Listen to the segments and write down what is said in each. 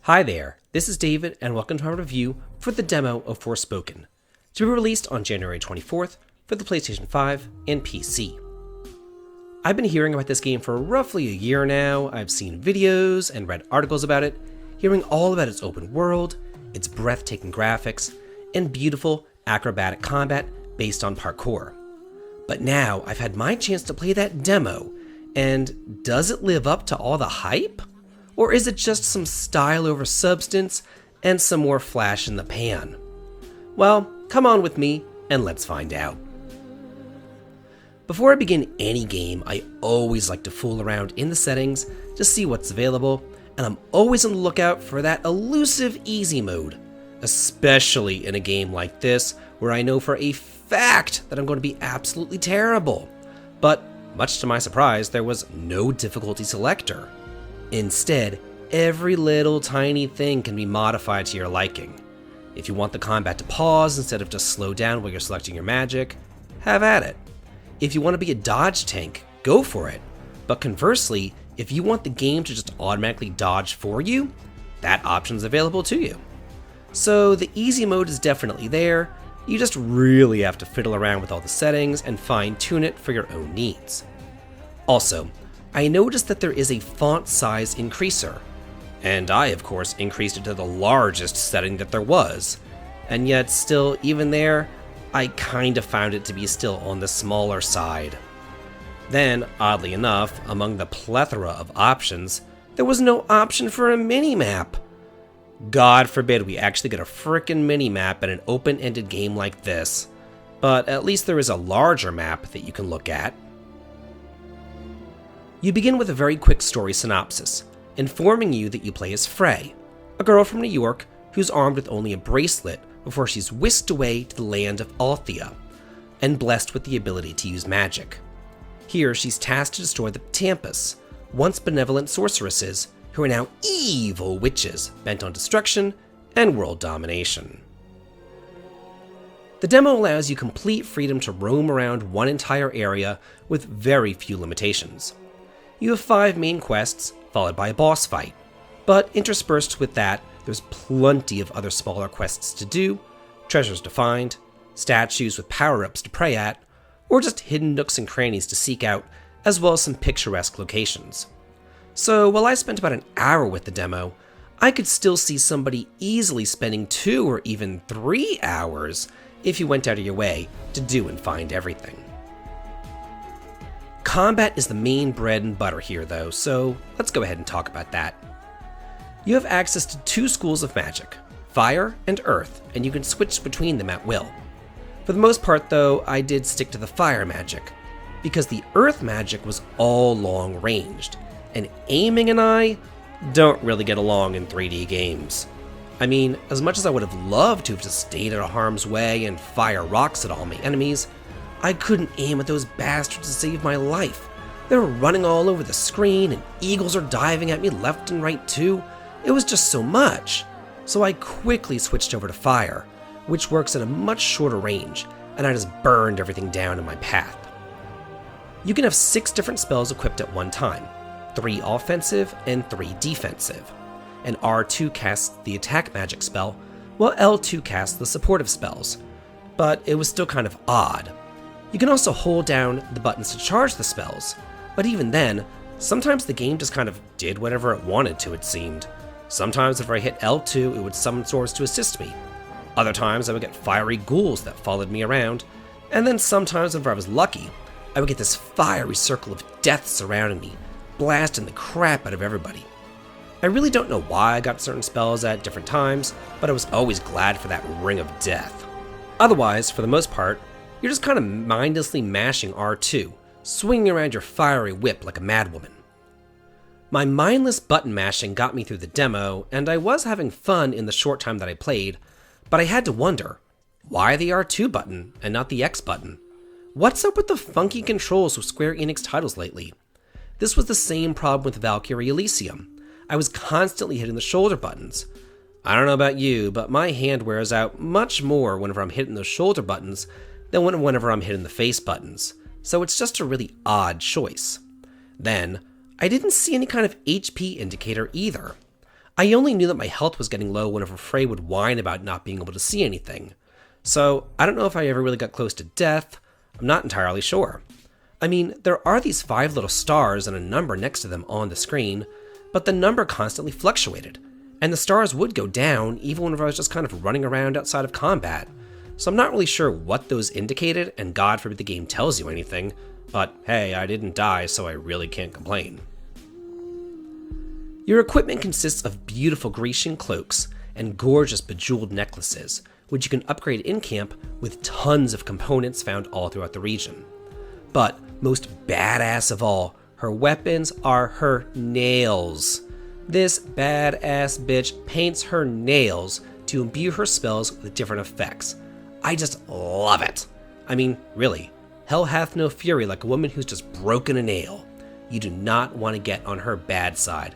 Hi there, this is David, and welcome to my review for the demo of Forspoken, to be released on January 24th for the PlayStation 5 and PC. I've been hearing about this game for roughly a year now. I've seen videos and read articles about it, hearing all about its open world, its breathtaking graphics, and beautiful acrobatic combat based on parkour. But now I've had my chance to play that demo, and does it live up to all the hype? Or is it just some style over substance and some more flash in the pan? Well, come on with me and let's find out. Before I begin any game, I always like to fool around in the settings to see what's available, and I'm always on the lookout for that elusive easy mode, especially in a game like this where I know for a fact that I'm going to be absolutely terrible. But much to my surprise, there was no difficulty selector. Instead, every little tiny thing can be modified to your liking. If you want the combat to pause instead of just slow down while you're selecting your magic, have at it. If you want to be a dodge tank, go for it. But conversely, if you want the game to just automatically dodge for you, that option's available to you. So the easy mode is definitely there, you just really have to fiddle around with all the settings and fine-tune it for your own needs. Also, I noticed that there is a font size increaser, and I of course increased it to the largest setting that there was, and yet still, even there, I kinda found it to be still on the smaller side. Then, oddly enough, among the plethora of options, there was no option for a mini-map. God forbid we actually get a frickin' mini-map in an open-ended game like this, but at least there is a larger map that you can look at. You begin with a very quick story synopsis, informing you that you play as Frey, a girl from New York who's armed with only a bracelet before she's whisked away to the land of Althea, and blessed with the ability to use magic. Here she's tasked to destroy the Tempus, once benevolent sorceresses who are now evil witches bent on destruction and world domination. The demo allows you complete freedom to roam around one entire area with very few limitations. You have 5 main quests, followed by a boss fight, but interspersed with that, there's plenty of other smaller quests to do, treasures to find, statues with power-ups to pray at, or just hidden nooks and crannies to seek out, as well as some picturesque locations. So while I spent about an hour with the demo, I could still see somebody easily spending 2 or even 3 hours if you went out of your way to do and find everything. Combat is the main bread and butter here though, so let's go ahead and talk about that. You have access to 2 schools of magic, fire and earth, and you can switch between them at will. For the most part though, I did stick to the fire magic, because the earth magic was all long ranged, and aiming and I don't really get along in 3D games. I mean, as much as I would have loved to have just stayed out of harm's way and fire rocks at all my enemies, I couldn't aim at those bastards to save my life. They were running all over the screen, and eagles are diving at me left and right too. It was just so much. So I quickly switched over to fire, which works at a much shorter range, and I just burned everything down in my path. You can have 6 different spells equipped at one time, 3 offensive and 3 defensive, and R2 casts the attack magic spell, while L2 casts the supportive spells, but it was still kind of odd. You can also hold down the buttons to charge the spells, but even then, sometimes the game just kind of did whatever it wanted to, it seemed. Sometimes if I hit L2, it would summon swords to assist me. Other times I would get fiery ghouls that followed me around, and then sometimes if I was lucky, I would get this fiery circle of death surrounding me, blasting the crap out of everybody. I really don't know why I got certain spells at different times, but I was always glad for that ring of death. Otherwise, for the most part, you're just kind of mindlessly mashing R2, swinging around your fiery whip like a madwoman. My mindless button mashing got me through the demo, and I was having fun in the short time that I played, but I had to wonder, why the R2 button and not the X button? What's up with the funky controls with Square Enix titles lately? This was the same problem with Valkyrie Elysium. I was constantly hitting the shoulder buttons. I don't know about you, but my hand wears out much more whenever I'm hitting those shoulder buttons than whenever I'm hitting the face buttons, so it's just a really odd choice. Then, I didn't see any kind of HP indicator either. I only knew that my health was getting low whenever Frey would whine about not being able to see anything. So I don't know if I ever really got close to death. I'm not entirely sure. I mean, there are these 5 little stars and a number next to them on the screen, but the number constantly fluctuated, and the stars would go down even whenever I was just kind of running around outside of combat. So I'm not really sure what those indicated, and God forbid the game tells you anything, but hey, I didn't die, so I really can't complain. Your equipment consists of beautiful Grecian cloaks and gorgeous bejeweled necklaces, which you can upgrade in camp with tons of components found all throughout the region. But most badass of all, her weapons are her nails. This badass bitch paints her nails to imbue her spells with different effects. I just love it. I mean, really, hell hath no fury like a woman who's just broken a nail. You do not want to get on her bad side.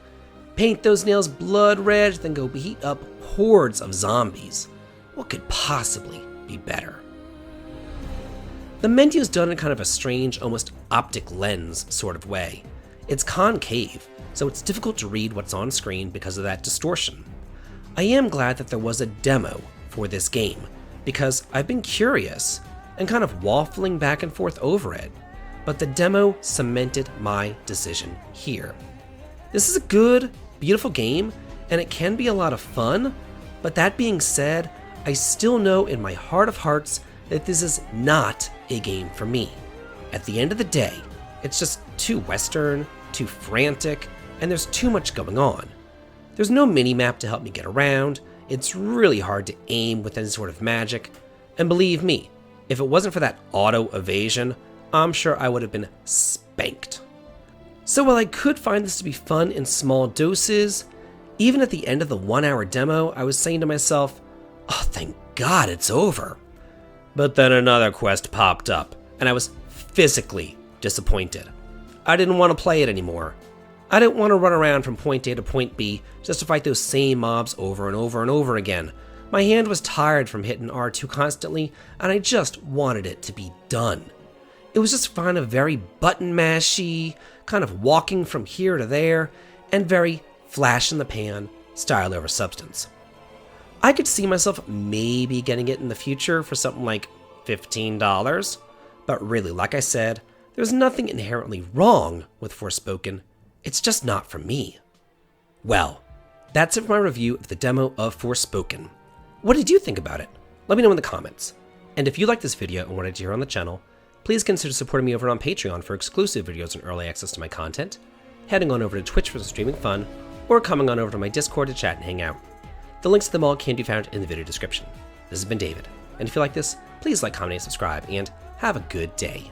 Paint those nails blood red, then go beat up hordes of zombies. What could possibly be better? The menu is done in kind of a strange, almost optic lens sort of way. It's concave, so it's difficult to read what's on screen because of that distortion. I am glad that there was a demo for this game, because I've been curious and kind of waffling back and forth over it, but the demo cemented my decision here. This is a good, beautiful game, and it can be a lot of fun, but that being said, I still know in my heart of hearts that this is not a game for me. At the end of the day, it's just too Western, too frantic, and there's too much going on. There's no mini-map to help me get around, it's really hard to aim with any sort of magic, and believe me, if it wasn't for that auto-evasion, I'm sure I would have been spanked. So while I could find this to be fun in small doses, even at the end of the 1-hour demo, I was saying to myself, oh, thank God it's over. But then another quest popped up, and I was physically disappointed. I didn't want to play it anymore. I didn't want to run around from point A to point B just to fight those same mobs over and over and over again. My hand was tired from hitting R2 constantly, and I just wanted it to be done. It was just kind of very button mashy, kind of walking from here to there, and very flash in the pan, style over substance. I could see myself maybe getting it in the future for something like $15, but really, like I said, there's nothing inherently wrong with Forspoken, it's just not for me. Well, that's it for my review of the demo of Forspoken. What did you think about it? Let me know in the comments. And if you like this video and wanted to hear on the channel, please consider supporting me over on Patreon for exclusive videos and early access to my content, heading on over to Twitch for some streaming fun, or coming on over to my Discord to chat and hang out. The links to them all can be found in the video description. This has been David, and if you like this, please like, comment, and subscribe, and have a good day.